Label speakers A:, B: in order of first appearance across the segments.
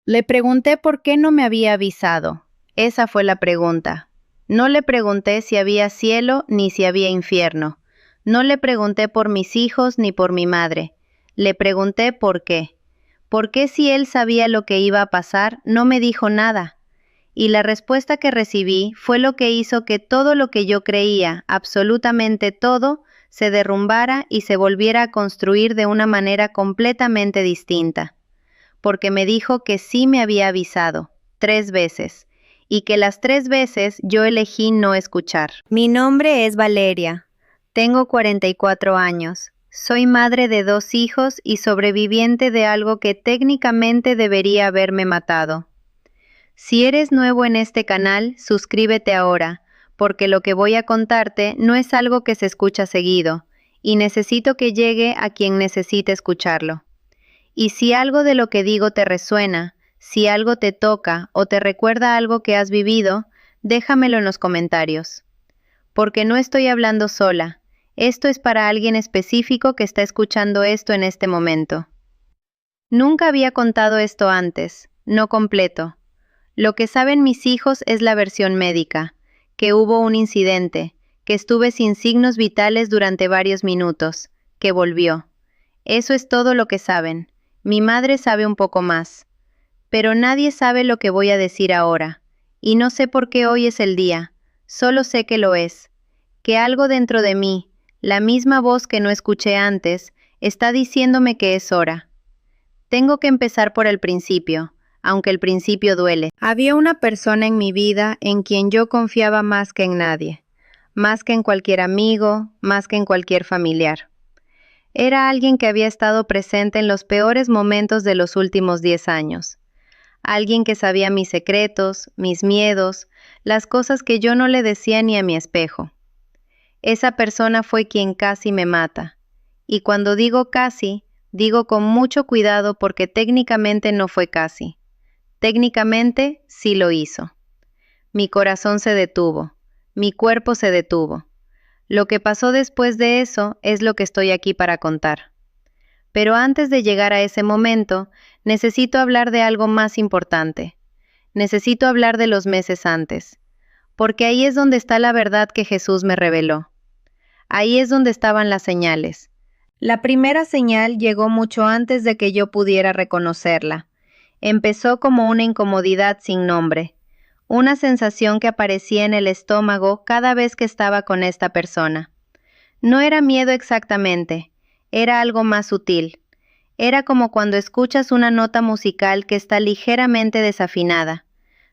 A: Le pregunté por qué no me había avisado. Esa fue la pregunta. No le pregunté si había cielo ni si había infierno. No le pregunté por mis hijos ni por mi madre. Le pregunté por qué. ¿Por qué si él sabía lo que iba a pasar, no me dijo nada? Y la respuesta que recibí fue lo que hizo que todo lo que yo creía, absolutamente todo, se derrumbara y se volviera a construir de una manera completamente distinta. Porque me dijo que sí me había avisado, 3 veces, y que las 3 veces yo elegí no escuchar. Mi nombre es Valeria. Tengo 44 años. Soy madre de 2 hijos y sobreviviente de algo que técnicamente debería haberme matado. Si eres nuevo en este canal, suscríbete ahora, porque lo que voy a contarte no es algo que se escucha seguido, y necesito que llegue a quien necesite escucharlo. Y si algo de lo que digo te resuena, si algo te toca o te recuerda algo que has vivido, déjamelo en los comentarios. Porque no estoy hablando sola, esto es para alguien específico que está escuchando esto en este momento. Nunca había contado esto antes, no completo. Lo que saben mis hijos es la versión médica, que hubo un incidente, que estuve sin signos vitales durante varios minutos, que volvió. Eso es todo lo que saben. Mi madre sabe un poco más. Pero nadie sabe lo que voy a decir ahora. Y no sé por qué hoy es el día. Solo sé que lo es. Que algo dentro de mí, la misma voz que no escuché antes, está diciéndome que es hora. Tengo que empezar por el principio, aunque el principio duele. Había una persona en mi vida en quien yo confiaba más que en nadie. Más que en cualquier amigo, más que en cualquier familiar. Era alguien que había estado presente en los peores momentos de los últimos 10 años. Alguien que sabía mis secretos, mis miedos, las cosas que yo no le decía ni a mi espejo. Esa persona fue quien casi me mata. Y cuando digo casi, digo con mucho cuidado porque técnicamente no fue casi. Técnicamente sí lo hizo. Mi corazón se detuvo. Mi cuerpo se detuvo. Lo que pasó después de eso es lo que estoy aquí para contar. Pero antes de llegar a ese momento, necesito hablar de algo más importante. Necesito hablar de los meses antes, porque ahí es donde está la verdad que Jesús me reveló. Ahí es donde estaban las señales. La primera señal llegó mucho antes de que yo pudiera reconocerla. Empezó como una incomodidad sin nombre, una sensación que aparecía en el estómago cada vez que estaba con esta persona. No era miedo exactamente, era algo más sutil. Era como cuando escuchas una nota musical que está ligeramente desafinada.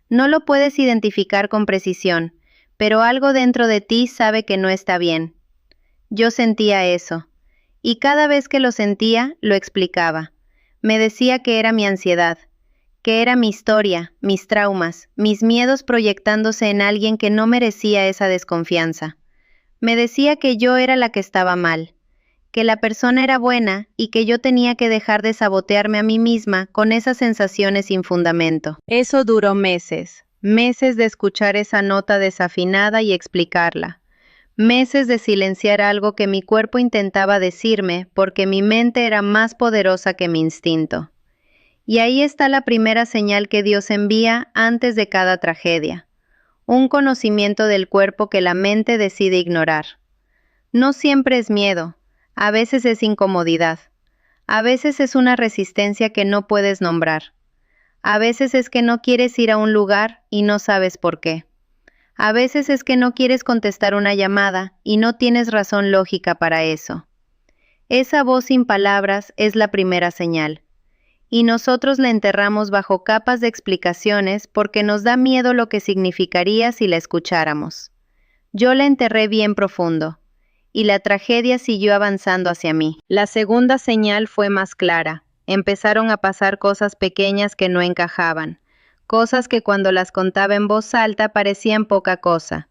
A: No lo puedes identificar con precisión, pero algo dentro de ti sabe que no está bien. Yo sentía eso, y cada vez que lo sentía, lo explicaba. Me decía que era mi ansiedad, que era mi historia, mis traumas, mis miedos proyectándose en alguien que no merecía esa desconfianza. Me decía que yo era la que estaba mal, que la persona era buena y que yo tenía que dejar de sabotearme a mí misma con esas sensaciones sin fundamento. Eso duró meses, meses de escuchar esa nota desafinada y explicarla. Meses de silenciar algo que mi cuerpo intentaba decirme porque mi mente era más poderosa que mi instinto. Y ahí está la primera señal que Dios envía antes de cada tragedia. Un conocimiento del cuerpo que la mente decide ignorar. No siempre es miedo, a veces es incomodidad, a veces es una resistencia que no puedes nombrar, a veces es que no quieres ir a un lugar y no sabes por qué, a veces es que no quieres contestar una llamada y no tienes razón lógica para eso. Esa voz sin palabras es la primera señal. Y nosotros la enterramos bajo capas de explicaciones porque nos da miedo lo que significaría si la escucháramos. Yo la enterré bien profundo, y la tragedia siguió avanzando hacia mí. La segunda señal fue más clara. Empezaron a pasar cosas pequeñas que no encajaban, cosas que cuando las contaba en voz alta parecían poca cosa.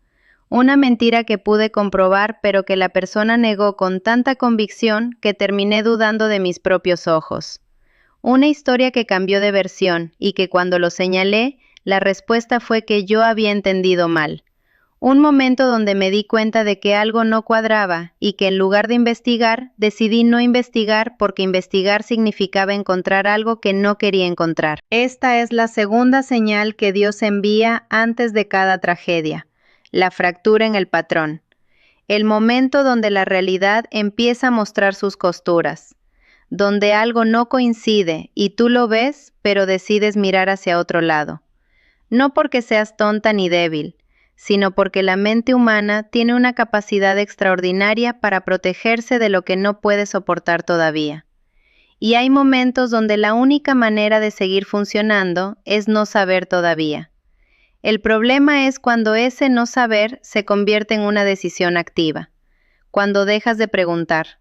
A: Una mentira que pude comprobar pero que la persona negó con tanta convicción que terminé dudando de mis propios ojos. Una historia que cambió de versión y que cuando lo señalé, la respuesta fue que yo había entendido mal. Un momento donde me di cuenta de que algo no cuadraba y que en lugar de investigar, decidí no investigar porque investigar significaba encontrar algo que no quería encontrar. Esta es la segunda señal que Dios envía antes de cada tragedia, la fractura en el patrón. El momento donde la realidad empieza a mostrar sus costuras, donde algo no coincide y tú lo ves, pero decides mirar hacia otro lado. No porque seas tonta ni débil, sino porque la mente humana tiene una capacidad extraordinaria para protegerse de lo que no puede soportar todavía. Y hay momentos donde la única manera de seguir funcionando es no saber todavía. El problema es cuando ese no saber se convierte en una decisión activa, cuando dejas de preguntar,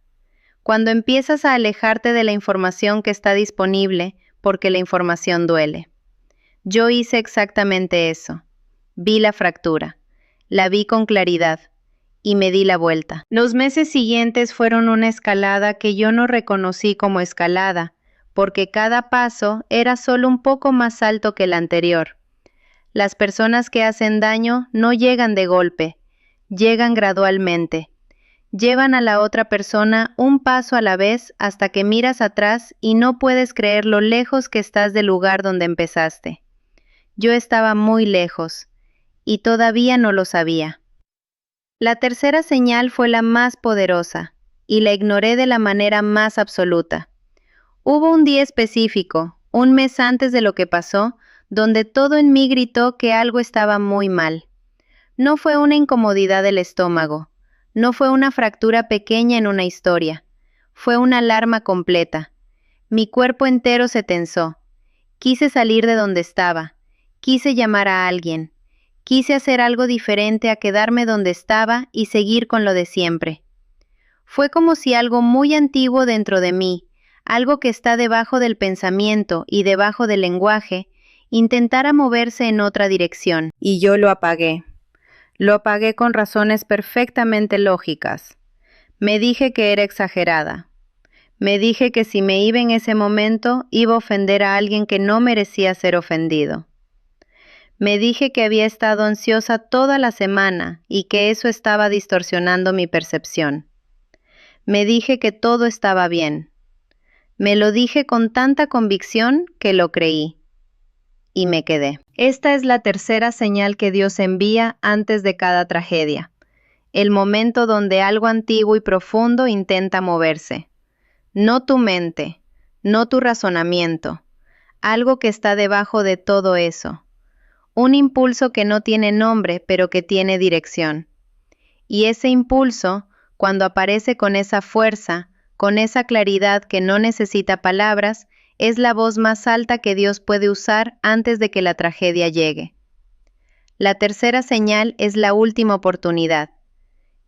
A: cuando empiezas a alejarte de la información que está disponible porque la información duele. Yo hice exactamente eso. Vi la fractura, la vi con claridad y me di la vuelta. Los meses siguientes fueron una escalada que yo no reconocí como escalada, porque cada paso era solo un poco más alto que el anterior. Las personas que hacen daño no llegan de golpe, llegan gradualmente. Llevan a la otra persona un paso a la vez hasta que miras atrás y no puedes creer lo lejos que estás del lugar donde empezaste. Yo estaba muy lejos, y todavía no lo sabía. La tercera señal fue la más poderosa, y la ignoré de la manera más absoluta. Hubo un día específico, un mes antes de lo que pasó, donde todo en mí gritó que algo estaba muy mal. No fue una incomodidad del estómago, no fue una fractura pequeña en una historia, fue una alarma completa. Mi cuerpo entero se tensó. Quise salir de donde estaba, quise llamar a alguien, quise hacer algo diferente a quedarme donde estaba y seguir con lo de siempre. Fue como si algo muy antiguo dentro de mí, algo que está debajo del pensamiento y debajo del lenguaje, intentara moverse en otra dirección. Y yo lo apagué. Lo apagué con razones perfectamente lógicas. Me dije que era exagerada. Me dije que si me iba en ese momento, iba a ofender a alguien que no merecía ser ofendido. Me dije que había estado ansiosa toda la semana y que eso estaba distorsionando mi percepción. Me dije que todo estaba bien. Me lo dije con tanta convicción que lo creí. Y me quedé. Esta es la tercera señal que Dios envía antes de cada tragedia. El momento donde algo antiguo y profundo intenta moverse. No tu mente, no tu razonamiento. Algo que está debajo de todo eso. Un impulso que no tiene nombre, pero que tiene dirección. Y ese impulso, cuando aparece con esa fuerza, con esa claridad que no necesita palabras, es la voz más alta que Dios puede usar antes de que la tragedia llegue. La tercera señal es la última oportunidad.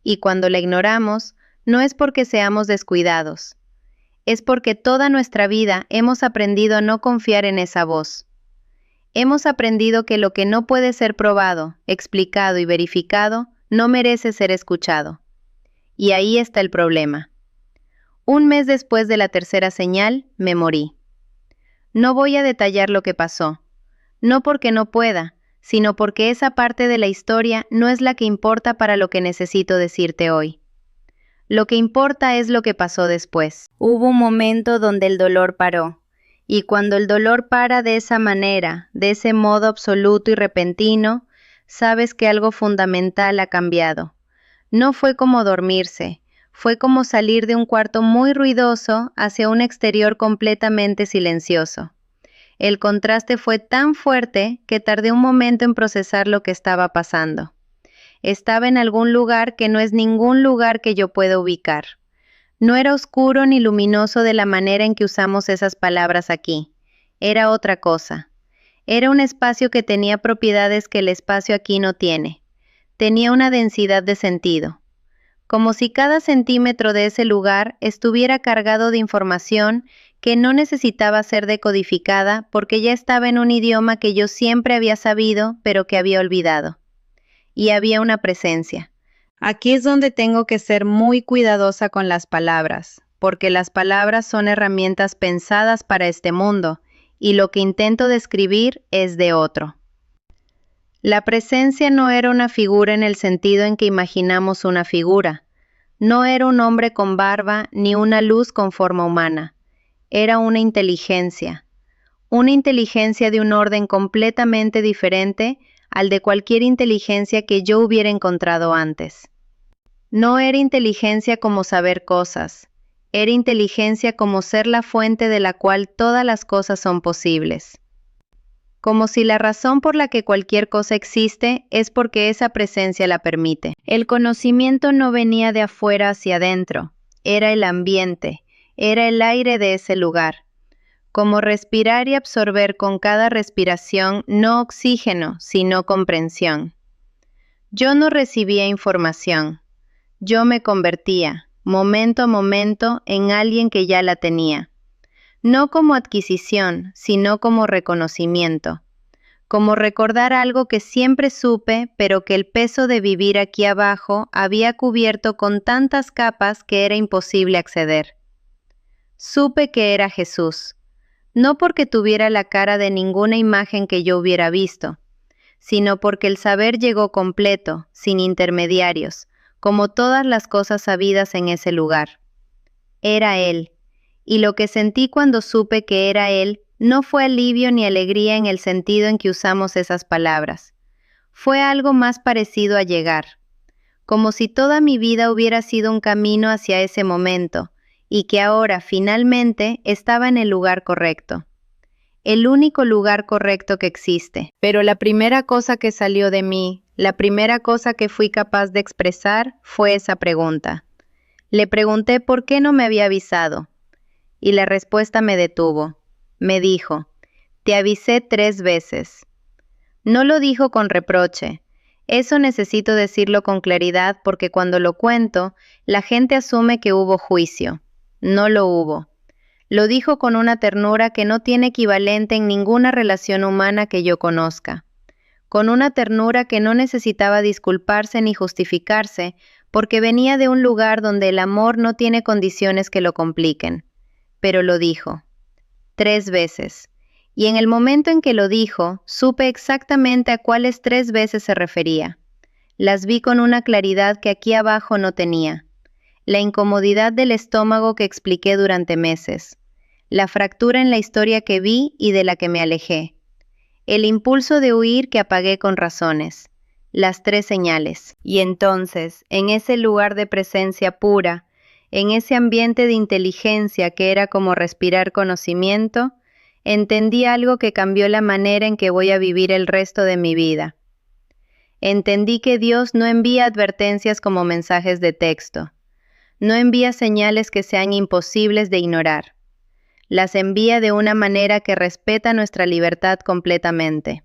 A: Y cuando la ignoramos, no es porque seamos descuidados. Es porque toda nuestra vida hemos aprendido a no confiar en esa voz. Hemos aprendido que lo que no puede ser probado, explicado y verificado, no merece ser escuchado. Y ahí está el problema. Un mes después de la tercera señal, me morí. No voy a detallar lo que pasó, no porque no pueda, sino porque esa parte de la historia no es la que importa para lo que necesito decirte hoy. Lo que importa es lo que pasó después. Hubo un momento donde el dolor paró. Y cuando el dolor para de esa manera, de ese modo absoluto y repentino, sabes que algo fundamental ha cambiado. No fue como dormirse, fue como salir de un cuarto muy ruidoso hacia un exterior completamente silencioso. El contraste fue tan fuerte que tardé un momento en procesar lo que estaba pasando. Estaba en algún lugar que no es ningún lugar que yo pueda ubicar. No era oscuro ni luminoso de la manera en que usamos esas palabras aquí. Era otra cosa. Era un espacio que tenía propiedades que el espacio aquí no tiene. Tenía una densidad de sentido. Como si cada centímetro de ese lugar estuviera cargado de información que no necesitaba ser decodificada porque ya estaba en un idioma que yo siempre había sabido pero que había olvidado. Y había una presencia. Aquí es donde tengo que ser muy cuidadosa con las palabras, porque las palabras son herramientas pensadas para este mundo, y lo que intento describir es de otro. La presencia no era una figura en el sentido en que imaginamos una figura. No era un hombre con barba ni una luz con forma humana. Era una inteligencia de un orden completamente diferente al de cualquier inteligencia que yo hubiera encontrado antes. No era inteligencia como saber cosas, era inteligencia como ser la fuente de la cual todas las cosas son posibles. Como si la razón por la que cualquier cosa existe es porque esa presencia la permite. El conocimiento no venía de afuera hacia adentro, era el ambiente, era el aire de ese lugar. Como respirar y absorber con cada respiración no oxígeno, sino comprensión. Yo no recibía información, yo me convertía, momento a momento, en alguien que ya la tenía. No como adquisición, sino como reconocimiento. Como recordar algo que siempre supe, pero que el peso de vivir aquí abajo había cubierto con tantas capas que era imposible acceder. Supe que era Jesús. No porque tuviera la cara de ninguna imagen que yo hubiera visto, sino porque el saber llegó completo, sin intermediarios, como todas las cosas sabidas en ese lugar. Era Él, y lo que sentí cuando supe que era Él no fue alivio ni alegría en el sentido en que usamos esas palabras. Fue algo más parecido a llegar, como si toda mi vida hubiera sido un camino hacia ese momento, y que ahora finalmente estaba en el lugar correcto. El único lugar correcto que existe. Pero la primera cosa que salió de mí, la primera cosa que fui capaz de expresar fue esa pregunta. Le pregunté por qué no me había avisado, y la respuesta me detuvo. Me dijo, te avisé 3 veces. No lo dijo con reproche. Eso necesito decirlo con claridad porque cuando lo cuento, la gente asume que hubo juicio. No lo hubo. Lo dijo con una ternura que no tiene equivalente en ninguna relación humana que yo conozca. Con una ternura que no necesitaba disculparse ni justificarse, porque venía de un lugar donde el amor no tiene condiciones que lo compliquen. Pero lo dijo. 3 veces. Y en el momento en que lo dijo, supe exactamente a cuáles 3 veces se refería. Las vi con una claridad que aquí abajo no tenía. La incomodidad del estómago que expliqué durante meses, la fractura en la historia que vi y de la que me alejé, el impulso de huir que apagué con razones, las 3 señales. Y entonces, en ese lugar de presencia pura, en ese ambiente de inteligencia que era como respirar conocimiento, entendí algo que cambió la manera en que voy a vivir el resto de mi vida. Entendí que Dios no envía advertencias como mensajes de texto. No envía señales que sean imposibles de ignorar. Las envía de una manera que respeta nuestra libertad completamente.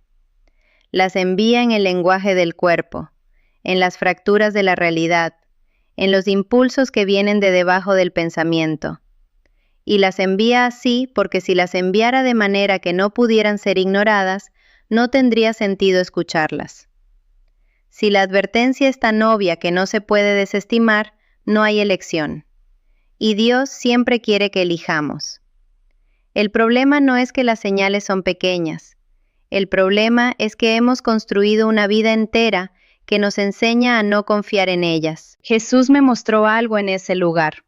A: Las envía en el lenguaje del cuerpo, en las fracturas de la realidad, en los impulsos que vienen de debajo del pensamiento. Y las envía así porque si las enviara de manera que no pudieran ser ignoradas, no tendría sentido escucharlas. Si la advertencia es tan obvia que no se puede desestimar, no hay elección. Y Dios siempre quiere que elijamos. El problema no es que las señales son pequeñas. El problema es que hemos construido una vida entera que nos enseña a no confiar en ellas. Jesús me mostró algo en ese lugar,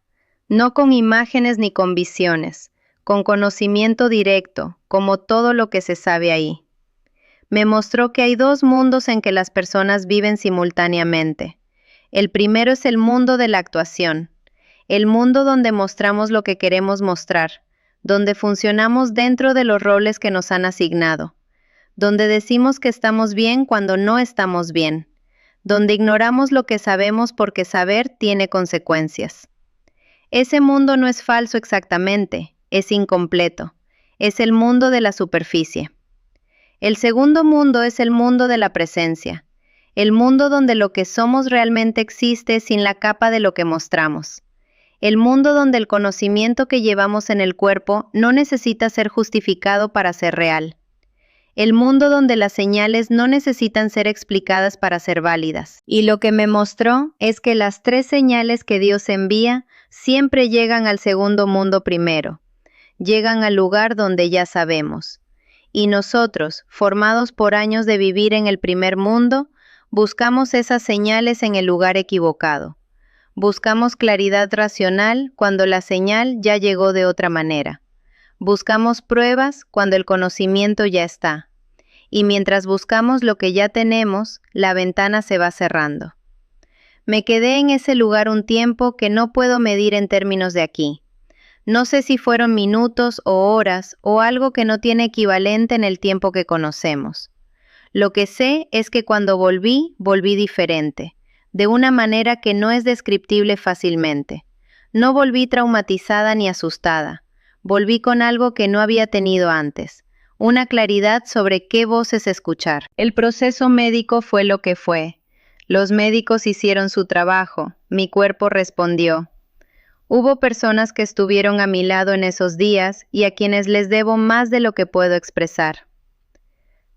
A: no con imágenes ni con visiones, con conocimiento directo, como todo lo que se sabe ahí. Me mostró que hay 2 mundos en que las personas viven simultáneamente. El primero es el mundo de la actuación, el mundo donde mostramos lo que queremos mostrar, donde funcionamos dentro de los roles que nos han asignado, donde decimos que estamos bien cuando no estamos bien, donde ignoramos lo que sabemos porque saber tiene consecuencias. Ese mundo no es falso exactamente, es incompleto, es el mundo de la superficie. El segundo mundo es el mundo de la presencia, el mundo donde lo que somos realmente existe sin la capa de lo que mostramos. El mundo donde el conocimiento que llevamos en el cuerpo no necesita ser justificado para ser real. El mundo donde las señales no necesitan ser explicadas para ser válidas. Y lo que me mostró es que las 3 señales que Dios envía siempre llegan al segundo mundo primero. Llegan al lugar donde ya sabemos. Y nosotros, formados por años de vivir en el primer mundo, buscamos esas señales en el lugar equivocado. Buscamos claridad racional cuando la señal ya llegó de otra manera. Buscamos pruebas cuando el conocimiento ya está. Y mientras buscamos lo que ya tenemos, la ventana se va cerrando. Me quedé en ese lugar un tiempo que no puedo medir en términos de aquí. No sé si fueron minutos o horas o algo que no tiene equivalente en el tiempo que conocemos. Lo que sé es que cuando volví diferente, de una manera que no es descriptible fácilmente. No volví traumatizada ni asustada. Volví con algo que no había tenido antes, una claridad sobre qué voces escuchar. El proceso médico fue lo que fue. Los médicos hicieron su trabajo, mi cuerpo respondió. Hubo personas que estuvieron a mi lado en esos días y a quienes les debo más de lo que puedo expresar.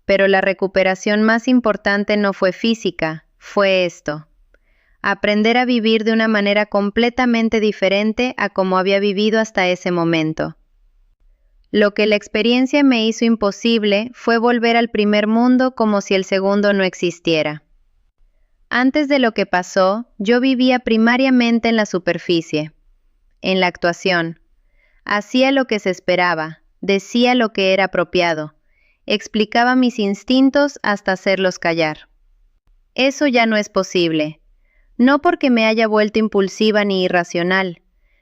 A: Pero la recuperación más importante no fue física, fue esto. Aprender a vivir de una manera completamente diferente a como había vivido hasta ese momento. Lo que la experiencia me hizo imposible fue volver al primer mundo como si el segundo no existiera. Antes de lo que pasó, yo vivía primariamente en la superficie, en la actuación. Hacía lo que se esperaba, decía lo que era apropiado, explicaba mis instintos hasta hacerlos callar. Eso ya no es posible, no porque me haya vuelto impulsiva ni irracional,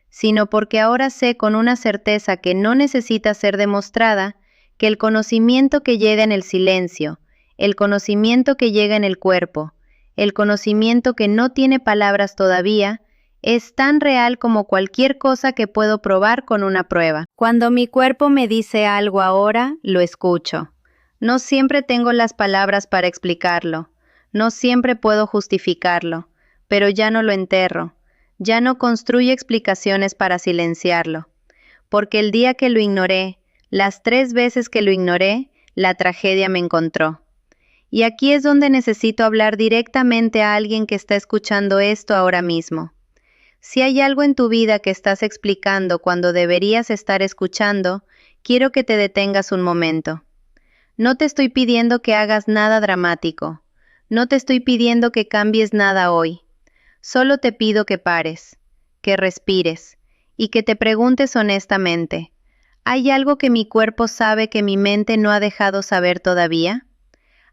A: sino porque ahora sé con una certeza que no necesita ser demostrada que el conocimiento que llega en el silencio, el conocimiento que llega en el cuerpo, el conocimiento que no tiene palabras todavía, es tan real como cualquier cosa que puedo probar con una prueba. Cuando mi cuerpo me dice algo ahora, lo escucho. No siempre tengo las palabras para explicarlo, no siempre puedo justificarlo, pero ya no lo enterro, ya no construyo explicaciones para silenciarlo, porque el día que lo ignoré, las 3 veces que lo ignoré, la tragedia me encontró. Y aquí es donde necesito hablar directamente a alguien que está escuchando esto ahora mismo. Si hay algo en tu vida que estás explicando cuando deberías estar escuchando, quiero que te detengas un momento. No te estoy pidiendo que hagas nada dramático. No te estoy pidiendo que cambies nada hoy. Solo te pido que pares, que respires y que te preguntes honestamente, ¿hay algo que mi cuerpo sabe que mi mente no ha dejado saber todavía?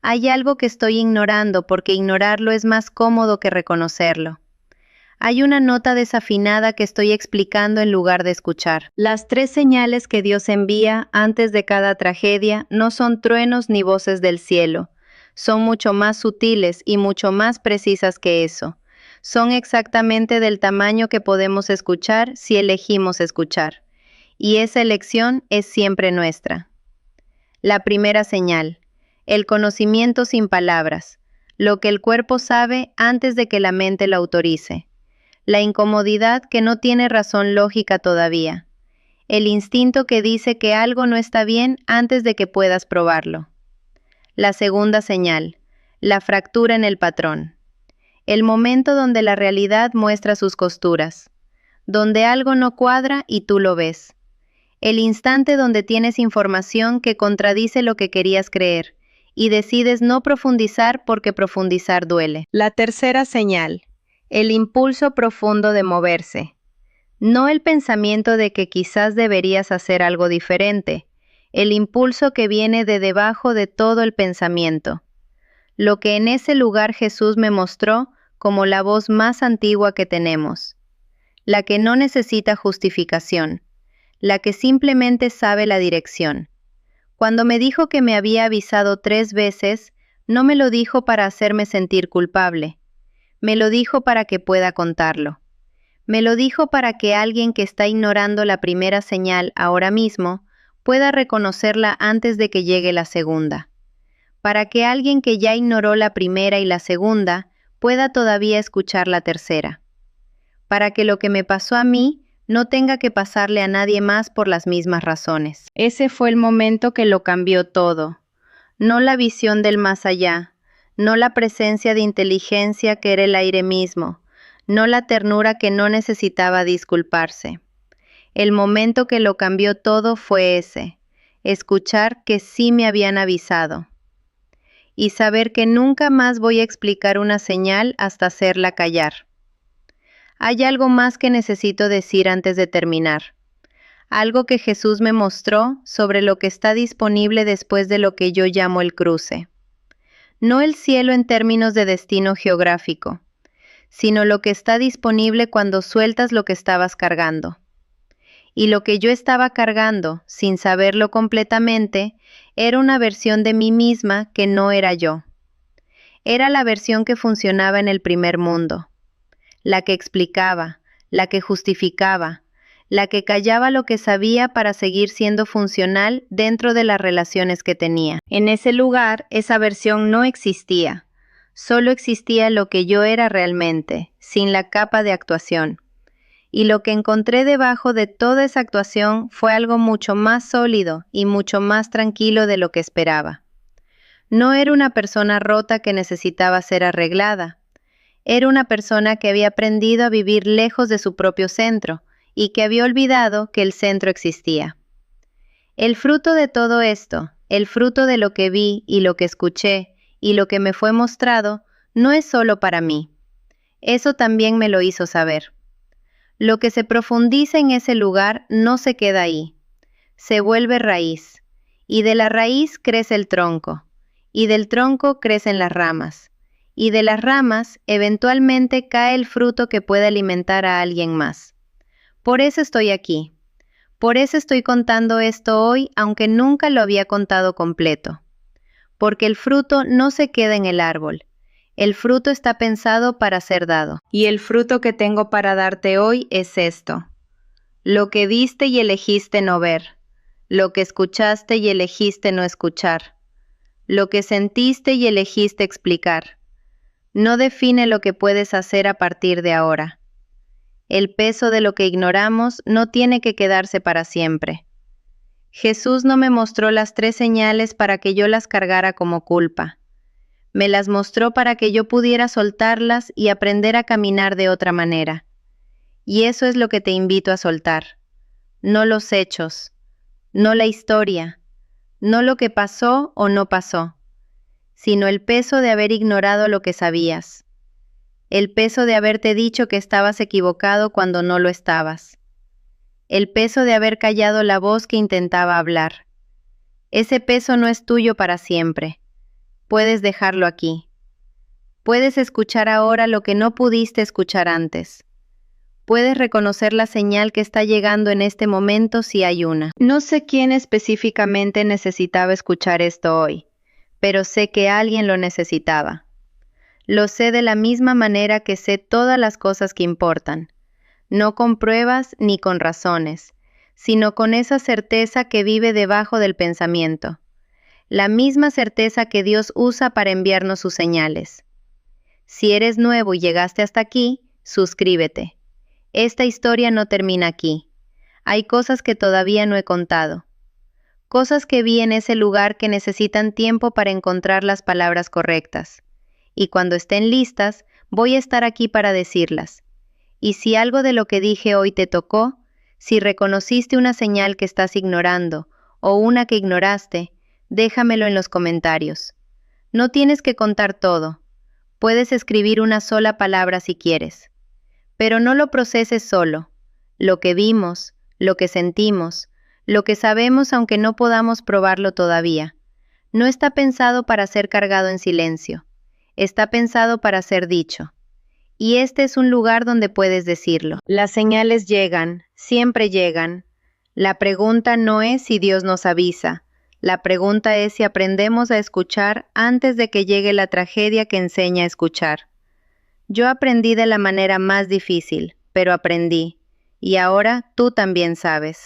A: ¿Hay algo que estoy ignorando porque ignorarlo es más cómodo que reconocerlo? Hay una nota desafinada que estoy explicando en lugar de escuchar. Las 3 señales que Dios envía antes de cada tragedia no son truenos ni voces del cielo. Son mucho más sutiles y mucho más precisas que eso. Son exactamente del tamaño que podemos escuchar si elegimos escuchar. Y esa elección es siempre nuestra. La primera señal. El conocimiento sin palabras. Lo que el cuerpo sabe antes de que la mente lo autorice. La incomodidad que no tiene razón lógica todavía. El instinto que dice que algo no está bien antes de que puedas probarlo. La segunda señal. La fractura en el patrón. El momento donde la realidad muestra sus costuras. Donde algo no cuadra y tú lo ves. El instante donde tienes información que contradice lo que querías creer y decides no profundizar porque profundizar duele. La tercera señal. El impulso profundo de moverse. No el pensamiento de que quizás deberías hacer algo diferente. El impulso que viene de debajo de todo el pensamiento. Lo que en ese lugar Jesús me mostró como la voz más antigua que tenemos. La que no necesita justificación. La que simplemente sabe la dirección. Cuando me dijo que me había avisado 3 veces, no me lo dijo para hacerme sentir culpable. Me lo dijo para que pueda contarlo. Me lo dijo para que alguien que está ignorando la primera señal ahora mismo pueda reconocerla antes de que llegue la segunda. Para que alguien que ya ignoró la primera y la segunda pueda todavía escuchar la tercera. Para que lo que me pasó a mí no tenga que pasarle a nadie más por las mismas razones. Ese fue el momento que lo cambió todo. No la visión del más allá, no la presencia de inteligencia que era el aire mismo, no la ternura que no necesitaba disculparse. El momento que lo cambió todo fue ese. escuchar que sí me habían avisado y saber que nunca más voy a explicar una señal hasta hacerla callar. Hay algo más que necesito decir antes de terminar. Algo que Jesús me mostró sobre lo que está disponible después de lo que yo llamo el cruce. No el cielo en términos de destino geográfico, sino lo que está disponible cuando sueltas lo que estabas cargando. Y lo que yo estaba cargando, sin saberlo completamente, era una versión de mí misma que no era yo. Era la versión que funcionaba en el primer mundo, la que explicaba, la que justificaba, la que callaba lo que sabía para seguir siendo funcional dentro de las relaciones que tenía. En ese lugar, esa versión no existía. Solo existía lo que yo era realmente, sin la capa de actuación. Y lo que encontré debajo de toda esa actuación fue algo mucho más sólido y mucho más tranquilo de lo que esperaba. No era una persona rota que necesitaba ser arreglada. Era una persona que había aprendido a vivir lejos de su propio centro y que había olvidado que el centro existía. El fruto de todo esto, el fruto de lo que vi y lo que escuché y lo que me fue mostrado, no es solo para mí. Eso también me lo hizo saber. Lo que se profundiza en ese lugar no se queda ahí, se vuelve raíz, y de la raíz crece el tronco, y del tronco crecen las ramas, y de las ramas eventualmente cae el fruto que puede alimentar a alguien más. Por eso estoy aquí, por eso estoy contando esto hoy, aunque nunca lo había contado completo, porque el fruto no se queda en el árbol. El fruto está pensado para ser dado. Y el fruto que tengo para darte hoy es esto: lo que viste y elegiste no ver, lo que escuchaste y elegiste no escuchar, lo que sentiste y elegiste explicar. No define lo que puedes hacer a partir de ahora. El peso de lo que ignoramos no tiene que quedarse para siempre. Jesús no me mostró las 3 señales para que yo las cargara como culpa. Me las mostró para que yo pudiera soltarlas y aprender a caminar de otra manera. Y eso es lo que te invito a soltar. No los hechos, no la historia, no lo que pasó o no pasó, sino el peso de haber ignorado lo que sabías. El peso de haberte dicho que estabas equivocado cuando no lo estabas. El peso de haber callado la voz que intentaba hablar. Ese peso no es tuyo para siempre. Puedes dejarlo aquí. Puedes escuchar ahora lo que no pudiste escuchar antes. Puedes reconocer la señal que está llegando en este momento si hay una. No sé quién específicamente necesitaba escuchar esto hoy, pero sé que alguien lo necesitaba. Lo sé de la misma manera que sé todas las cosas que importan, no con pruebas ni con razones, sino con esa certeza que vive debajo del pensamiento. La misma certeza que Dios usa para enviarnos sus señales. Si eres nuevo y llegaste hasta aquí, suscríbete. Esta historia no termina aquí. Hay cosas que todavía no he contado. Cosas que vi en ese lugar que necesitan tiempo para encontrar las palabras correctas. Y cuando estén listas, voy a estar aquí para decirlas. Y si algo de lo que dije hoy te tocó, si reconociste una señal que estás ignorando o una que ignoraste, déjamelo en los comentarios. No tienes que contar todo. Puedes escribir una sola palabra si quieres. Pero no lo proceses solo. Lo que vimos, lo que sentimos, lo que sabemos aunque no podamos probarlo todavía, no está pensado para ser cargado en silencio. Está pensado para ser dicho. Y este es un lugar donde puedes decirlo. Las señales llegan, siempre llegan. La pregunta no es si Dios nos avisa. La pregunta es si aprendemos a escuchar antes de que llegue la tragedia que enseña a escuchar. Yo aprendí de la manera más difícil, pero aprendí. Y ahora tú también sabes.